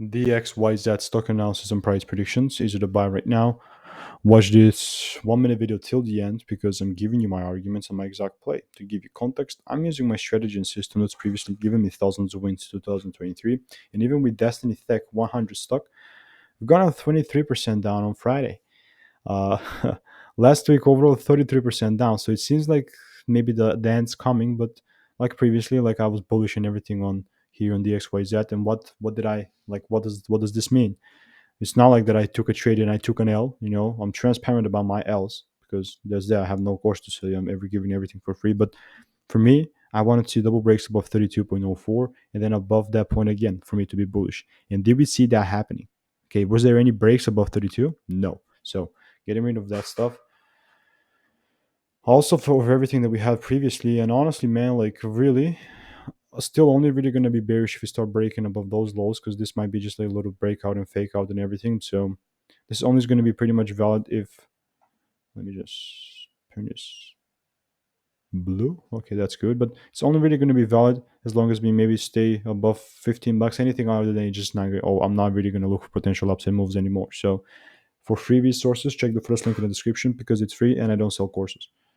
DXYZ Stock Analysis and Price Predictions. Easy to buy right now. Watch this 1 minute video till the end because I'm giving you my arguments and my exact play. To give you context, I'm using my strategy and system that's previously given me thousands of wins in 2023. And even with Destiny Tech 100 stock, we've gone up 23% down on Friday. Uh, Last week, overall, 33% down. So it seems like maybe the end's coming, but like previously, like I was bullish and everything on here on the XYZ. And what did I like? What does this mean? It's not like that I took a trade and I took an L. I'm transparent about my L's because there's that I have no course to sell. I'm ever giving everything for free. But for me, I wanted to see double breaks above 32.04 and then above that point again for me to be bullish. And did we see that happening? Okay, was there any breaks above 32? No. So getting rid of that stuff. Also for everything that we had previously, and honestly, man, like really, still only really gonna be bearish if we start breaking above those lows because this might be just like a little breakout and fake out and everything. So this is only going to be pretty much valid if, let me just turn this blue. Okay, that's good, but it's only really going to be valid as long as we maybe stay above 15 bucks. Anything other than just not, oh, I'm not really going to look for potential upside moves anymore. So for free resources, check the first link in the description because it's free and I don't sell courses.